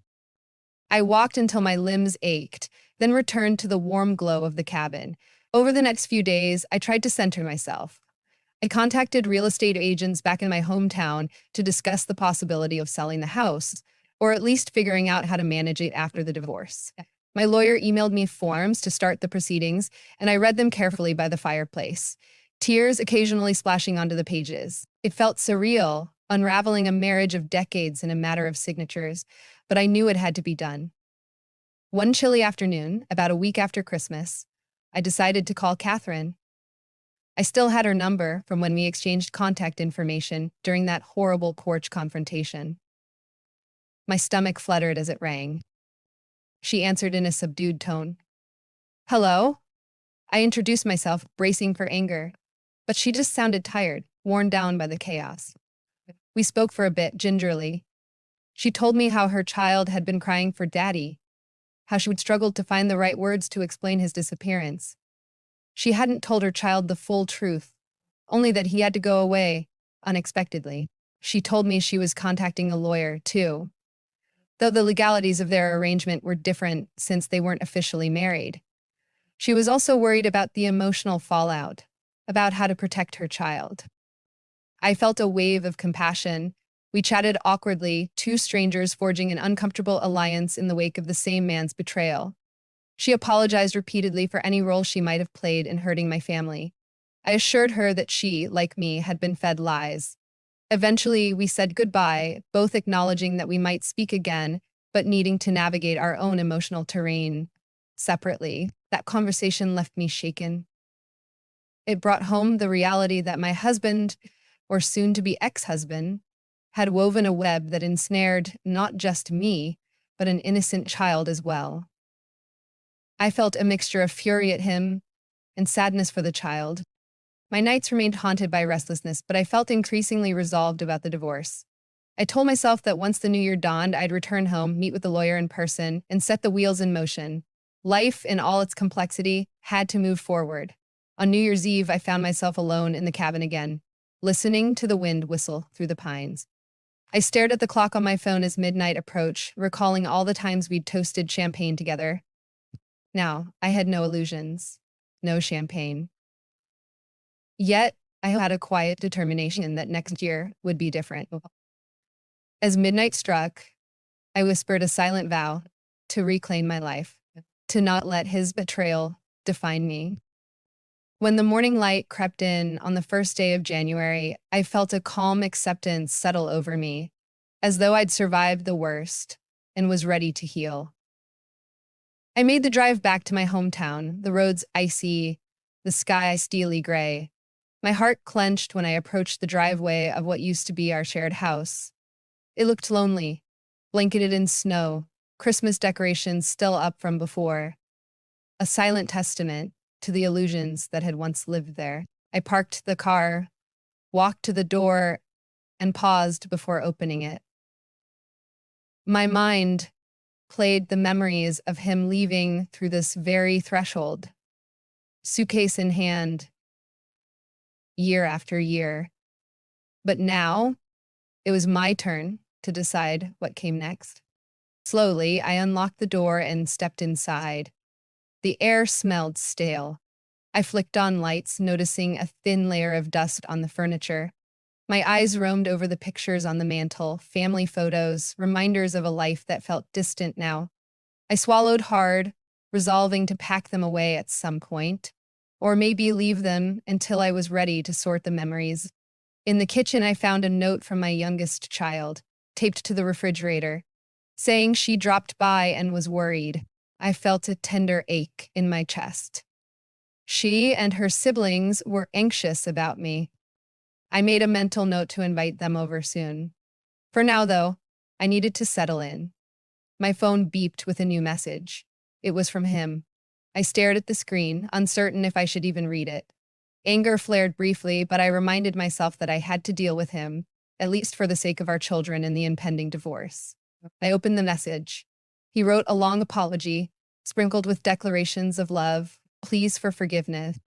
I walked until my limbs ached, then returned to the warm glow of the cabin. Over the next few days, I tried to center myself. I contacted real estate agents back in my hometown to discuss the possibility of selling the house, or at least figuring out how to manage it after the divorce. My lawyer emailed me forms to start the proceedings, and I read them carefully by the fireplace, tears occasionally splashing onto the pages. It felt surreal, unraveling a marriage of decades in a matter of signatures, but I knew it had to be done. One chilly afternoon, about a week after Christmas, I decided to call Catherine. I still had her number from when we exchanged contact information during that horrible porch confrontation. My stomach fluttered as it rang. She answered in a subdued tone. Hello? I introduced myself, bracing for anger, but she just sounded tired, worn down by the chaos. We spoke for a bit, gingerly. She told me how her child had been crying for Daddy, how she would struggle to find the right words to explain his disappearance. She hadn't told her child the full truth, only that he had to go away unexpectedly. She told me she was contacting a lawyer, too, though the legalities of their arrangement were different since they weren't officially married. She was also worried about the emotional fallout, about how to protect her child. I felt a wave of compassion. We chatted awkwardly, two strangers forging an uncomfortable alliance in the wake of the same man's betrayal. She apologized repeatedly for any role she might have played in hurting my family. I assured her that she, like me, had been fed lies. Eventually, we said goodbye, both acknowledging that we might speak again, but needing to navigate our own emotional terrain separately. That conversation left me shaken. It brought home the reality that my husband, or soon-to-be ex-husband, had woven a web that ensnared not just me, but an innocent child as well. I felt a mixture of fury at him and sadness for the child. My nights remained haunted by restlessness, but I felt increasingly resolved about the divorce. I told myself that once the new year dawned, I'd return home, meet with the lawyer in person, and set the wheels in motion. Life, in all its complexity, had to move forward. On New Year's Eve, I found myself alone in the cabin again, listening to the wind whistle through the pines. I stared at the clock on my phone as midnight approached, recalling all the times we'd toasted champagne together. Now, I had no illusions, no champagne. Yet, I had a quiet determination that next year would be different. As midnight struck, I whispered a silent vow to reclaim my life, to not let his betrayal define me. When the morning light crept in on the first day of January, I felt a calm acceptance settle over me, as though I'd survived the worst and was ready to heal. I made the drive back to my hometown, the roads icy, the sky steely gray. My heart clenched when I approached the driveway of what used to be our shared house. It looked lonely, blanketed in snow, Christmas decorations still up from before, a silent testament to the illusions that had once lived there. I parked the car, walked to the door, and paused before opening it. My mind played the memories of him leaving through this very threshold, suitcase in hand, year after year. But now, it was my turn to decide what came next. Slowly, I unlocked the door and stepped inside. The air smelled stale. I flicked on lights, noticing a thin layer of dust on the furniture. My eyes roamed over the pictures on the mantel, family photos, reminders of a life that felt distant now. I swallowed hard, resolving to pack them away at some point, or maybe leave them until I was ready to sort the memories. In the kitchen, I found a note from my youngest child, taped to the refrigerator, saying she dropped by and was worried. I felt a tender ache in my chest. She and her siblings were anxious about me. I made a mental note to invite them over soon. For now, though, I needed to settle in. My phone beeped with a new message. It was from him. I stared at the screen, uncertain if I should even read it. Anger flared briefly, but I reminded myself that I had to deal with him, at least for the sake of our children and the impending divorce. I opened the message. He wrote a long apology, sprinkled with declarations of love, pleas for forgiveness.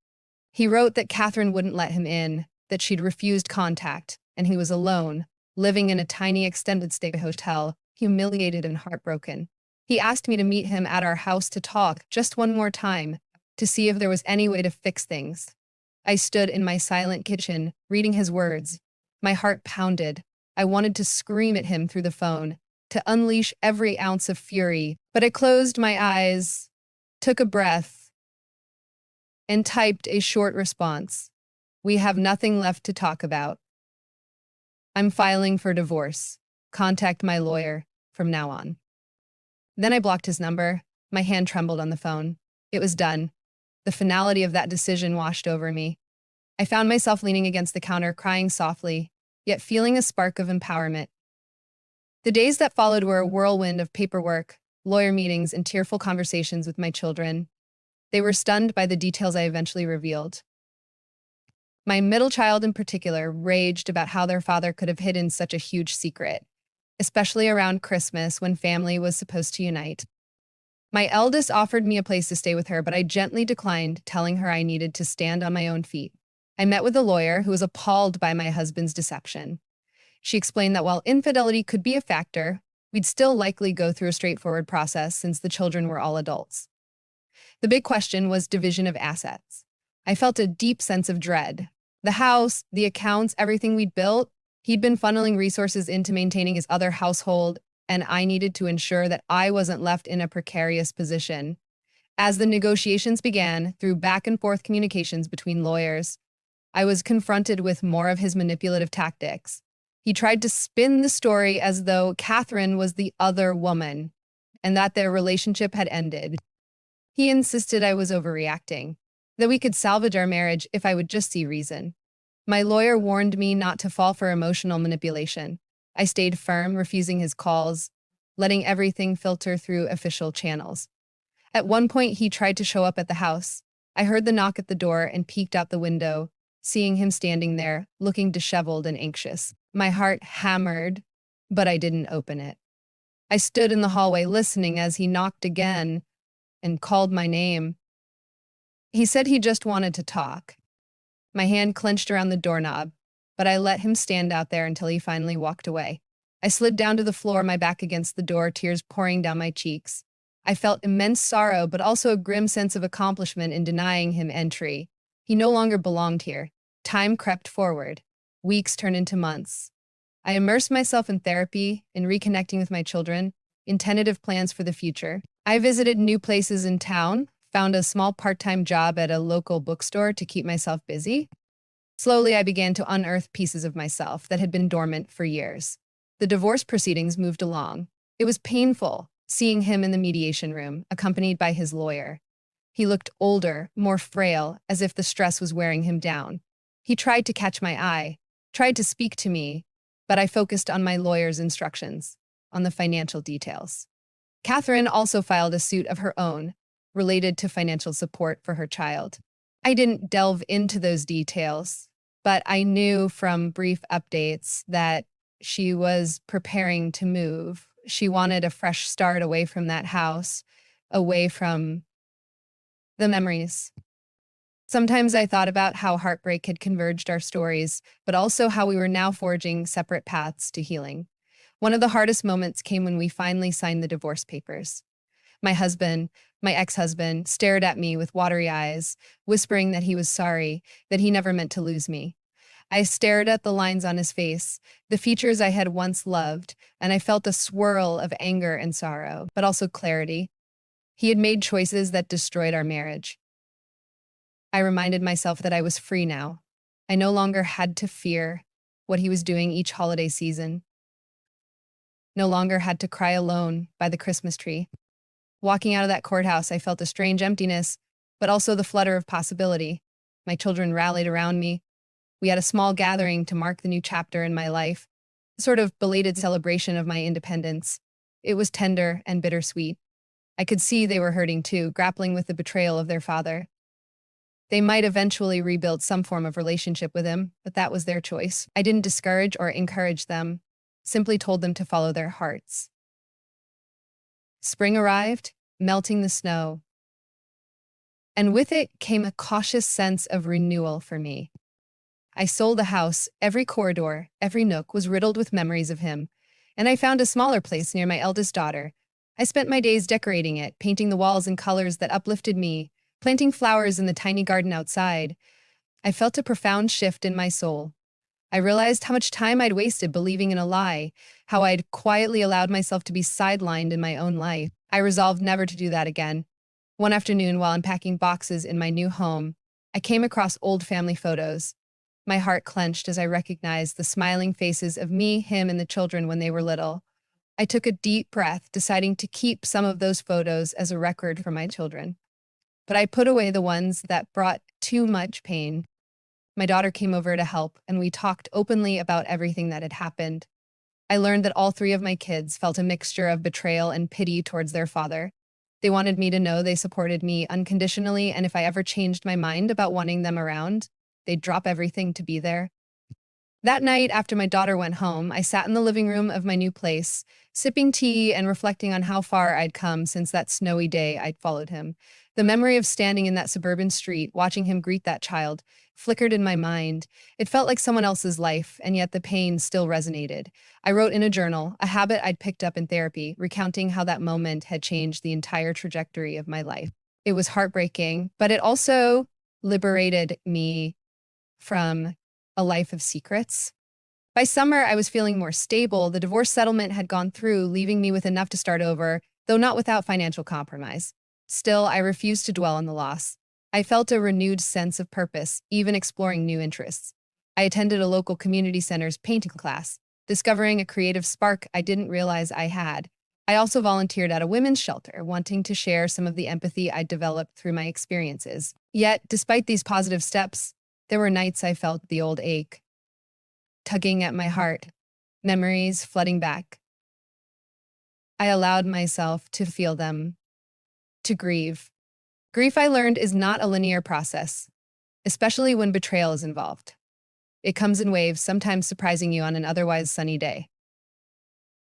He wrote that Catherine wouldn't let him in, that she'd refused contact, and he was alone, living in a tiny extended stay hotel, humiliated and heartbroken. He asked me to meet him at our house to talk just one more time, to see if there was any way to fix things. I stood in my silent kitchen, reading his words. My heart pounded. I wanted to scream at him through the phone, to unleash every ounce of fury, but I closed my eyes, took a breath, and typed a short response. We have nothing left to talk about. I'm filing for divorce. Contact my lawyer from now on. Then I blocked his number. My hand trembled on the phone. It was done. The finality of that decision washed over me. I found myself leaning against the counter, crying softly, yet feeling a spark of empowerment. The days that followed were a whirlwind of paperwork, lawyer meetings, and tearful conversations with my children. They were stunned by the details I eventually revealed. My middle child in particular raged about how their father could have hidden such a huge secret, especially around Christmas when family was supposed to unite. My eldest offered me a place to stay with her, but I gently declined, telling her I needed to stand on my own feet. I met with a lawyer who was appalled by my husband's deception. She explained that while infidelity could be a factor, we'd still likely go through a straightforward process since the children were all adults. The big question was division of assets. I felt a deep sense of dread. The house, the accounts, everything we'd built, he'd been funneling resources into maintaining his other household, and I needed to ensure that I wasn't left in a precarious position. As the negotiations began, through back and forth communications between lawyers, I was confronted with more of his manipulative tactics. He tried to spin the story as though Catherine was the other woman, and that their relationship had ended. He insisted I was overreacting, that we could salvage our marriage if I would just see reason. My lawyer warned me not to fall for emotional manipulation. I stayed firm, refusing his calls, letting everything filter through official channels. At one point, he tried to show up at the house. I heard the knock at the door and peeked out the window, seeing him standing there, looking disheveled and anxious. My heart hammered, but I didn't open it. I stood in the hallway listening as he knocked again and called my name. He said he just wanted to talk. My hand clenched around the doorknob, but I let him stand out there until he finally walked away. I slid down to the floor, my back against the door, tears pouring down my cheeks. I felt immense sorrow, but also a grim sense of accomplishment in denying him entry. He no longer belonged here. Time crept forward. Weeks turned into months. I immersed myself in therapy, in reconnecting with my children, in tentative plans for the future. I visited new places in town, found a small part-time job at a local bookstore to keep myself busy. Slowly, I began to unearth pieces of myself that had been dormant for years. The divorce proceedings moved along. It was painful seeing him in the mediation room, accompanied by his lawyer. He looked older, more frail, as if the stress was wearing him down. He tried to catch my eye, tried to speak to me, but I focused on my lawyer's instructions, on the financial details. Catherine also filed a suit of her own, related to financial support for her child. I didn't delve into those details, but I knew from brief updates that she was preparing to move. She wanted a fresh start away from that house, away from the memories. Sometimes I thought about how heartbreak had converged our stories, but also how we were now forging separate paths to healing. One of the hardest moments came when we finally signed the divorce papers. My husband, my ex-husband, stared at me with watery eyes, whispering that he was sorry, that he never meant to lose me. I stared at the lines on his face, the features I had once loved, and I felt a swirl of anger and sorrow, but also clarity. He had made choices that destroyed our marriage. I reminded myself that I was free now. I no longer had to fear what he was doing each holiday season. No longer had to cry alone by the Christmas tree. Walking out of that courthouse, I felt a strange emptiness, but also the flutter of possibility. My children rallied around me. We had a small gathering to mark the new chapter in my life, a sort of belated celebration of my independence. It was tender and bittersweet. I could see they were hurting too, grappling with the betrayal of their father. They might eventually rebuild some form of relationship with him, but that was their choice. I didn't discourage or encourage them, simply told them to follow their hearts. Spring arrived, melting the snow, and with it came a cautious sense of renewal for me. I sold the house. Every corridor, every nook was riddled with memories of him, and I found a smaller place near my eldest daughter. I spent my days decorating it, painting the walls in colors that uplifted me, planting flowers in the tiny garden outside. I felt a profound shift in my soul. I realized how much time I'd wasted believing in a lie, how I'd quietly allowed myself to be sidelined in my own life. I resolved never to do that again. One afternoon, while unpacking boxes in my new home, I came across old family photos. My heart clenched as I recognized the smiling faces of me, him, and the children when they were little. I took a deep breath, deciding to keep some of those photos as a record for my children. But I put away the ones that brought too much pain. My daughter came over to help, and we talked openly about everything that had happened. I learned that all three of my kids felt a mixture of betrayal and pity towards their father. They wanted me to know they supported me unconditionally, and if I ever changed my mind about wanting them around, they'd drop everything to be there. That night, after my daughter went home, I sat in the living room of my new place, sipping tea and reflecting on how far I'd come since that snowy day I'd followed him. The memory of standing in that suburban street, watching him greet that child, flickered in my mind. It felt like someone else's life, and yet the pain still resonated. I wrote in a journal, a habit I'd picked up in therapy, recounting how that moment had changed the entire trajectory of my life. It was heartbreaking, but it also liberated me from a life of secrets. By summer, I was feeling more stable. The divorce settlement had gone through, leaving me with enough to start over, though not without financial compromise. Still, I refused to dwell on the loss. I felt a renewed sense of purpose, even exploring new interests. I attended a local community center's painting class, discovering a creative spark I didn't realize I had. I also volunteered at a women's shelter, wanting to share some of the empathy I'd developed through my experiences. Yet, despite these positive steps, there were nights I felt the old ache, tugging at my heart, memories flooding back. I allowed myself to feel them, to grieve. Grief, I learned, is not a linear process, especially when betrayal is involved. It comes in waves, sometimes surprising you on an otherwise sunny day.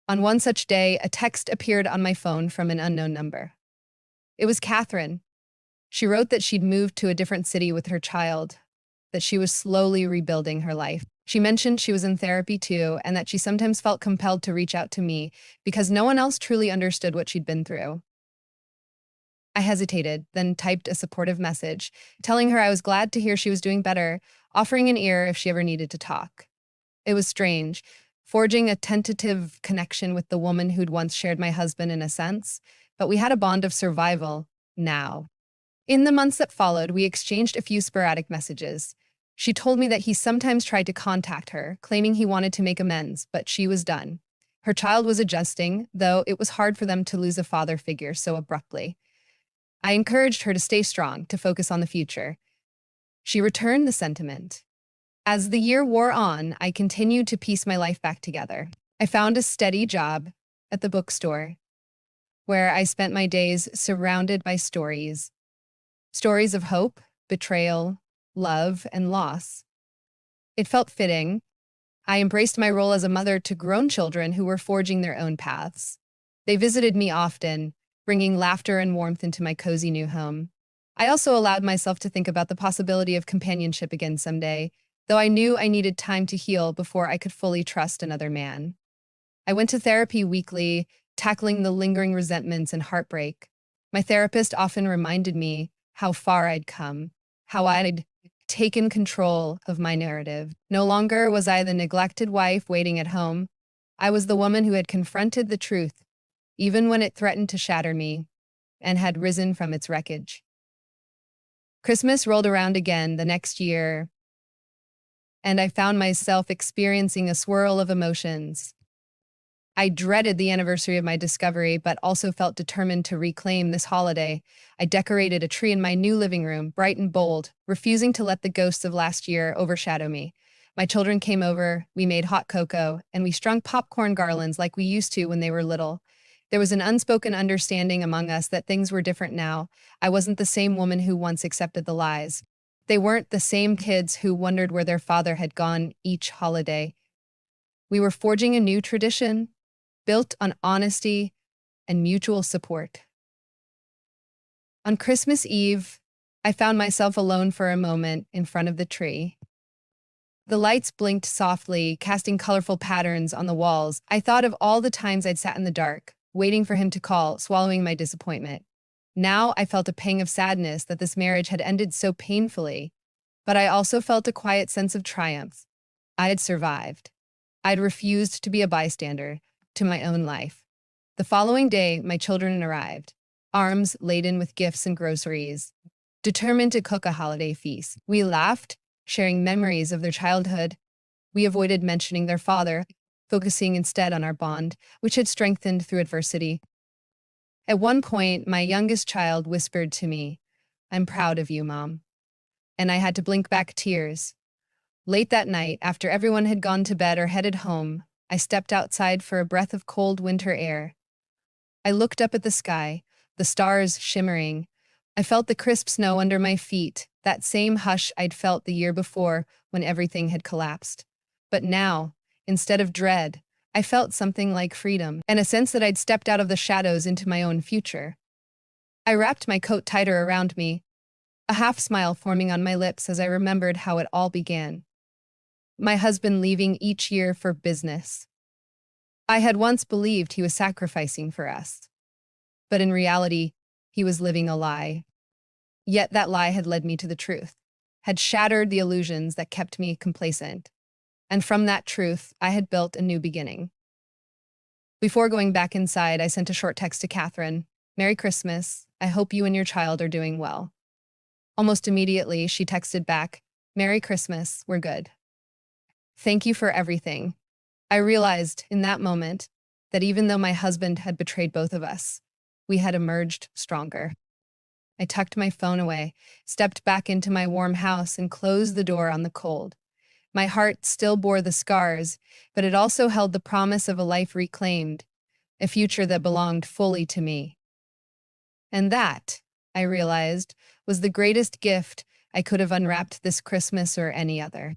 On one such day, a text appeared on my phone from an unknown number. It was Catherine. She wrote that she'd moved to a different city with her child, that she was slowly rebuilding her life. She mentioned she was in therapy too, and that she sometimes felt compelled to reach out to me because no one else truly understood what she'd been through. I hesitated, then typed a supportive message, telling her I was glad to hear she was doing better, offering an ear if she ever needed to talk. It was strange, forging a tentative connection with the woman who'd once shared my husband in a sense, but we had a bond of survival now. In the months that followed, we exchanged a few sporadic messages. She told me that he sometimes tried to contact her, claiming he wanted to make amends, but she was done. Her child was adjusting, though it was hard for them to lose a father figure so abruptly. I encouraged her to stay strong, to focus on the future. She returned the sentiment. As the year wore on, I continued to piece my life back together. I found a steady job at the bookstore, where I spent my days surrounded by stories. Stories of hope, betrayal, love, and loss. It felt fitting. I embraced my role as a mother to grown children who were forging their own paths. They visited me often, bringing laughter and warmth into my cozy new home. I also allowed myself to think about the possibility of companionship again someday, though I knew I needed time to heal before I could fully trust another man. I went to therapy weekly, tackling the lingering resentments and heartbreak. My therapist often reminded me how far I'd come, how I'd taken control of my narrative. No longer was I the neglected wife waiting at home. I was the woman who had confronted the truth, even when it threatened to shatter me, and had risen from its wreckage. Christmas rolled around again the next year, and I found myself experiencing a swirl of emotions. I dreaded the anniversary of my discovery, but also felt determined to reclaim this holiday. I decorated a tree in my new living room, bright and bold, refusing to let the ghosts of last year overshadow me. My children came over, we made hot cocoa, and we strung popcorn garlands like we used to when they were little. There was an unspoken understanding among us that things were different now. I wasn't the same woman who once accepted the lies. They weren't the same kids who wondered where their father had gone each holiday. We were forging a new tradition, built on honesty and mutual support. On Christmas Eve, I found myself alone for a moment in front of the tree. The lights blinked softly, casting colorful patterns on the walls. I thought of all the times I'd sat in the dark, waiting for him to call, swallowing my disappointment. Now I felt a pang of sadness that this marriage had ended so painfully, but I also felt a quiet sense of triumph. I had survived. I'd refused to be a bystander to my own life. The following day, my children arrived, arms laden with gifts and groceries, determined to cook a holiday feast. We laughed, sharing memories of their childhood. We avoided mentioning their father, focusing instead on our bond, which had strengthened through adversity. At one point, my youngest child whispered to me, "I'm proud of you, Mom." And I had to blink back tears. Late that night, after everyone had gone to bed or headed home, I stepped outside for a breath of cold winter air. I looked up at the sky, the stars shimmering. I felt the crisp snow under my feet, that same hush I'd felt the year before when everything had collapsed. But now, instead of dread, I felt something like freedom, and a sense that I'd stepped out of the shadows into my own future. I wrapped my coat tighter around me, a half smile forming on my lips as I remembered how it all began. My husband leaving each year for business. I had once believed he was sacrificing for us, but in reality, he was living a lie. Yet that lie had led me to the truth, had shattered the illusions that kept me complacent. And from that truth, I had built a new beginning. Before going back inside, I sent a short text to Catherine. "Merry Christmas. I hope you and your child are doing well." Almost immediately, she texted back, "Merry Christmas. We're good. Thank you for everything." I realized in that moment that even though my husband had betrayed both of us, we had emerged stronger. I tucked my phone away, stepped back into my warm house, and closed the door on the cold. My heart still bore the scars, but it also held the promise of a life reclaimed, a future that belonged fully to me. And that, I realized, was the greatest gift I could have unwrapped this Christmas or any other.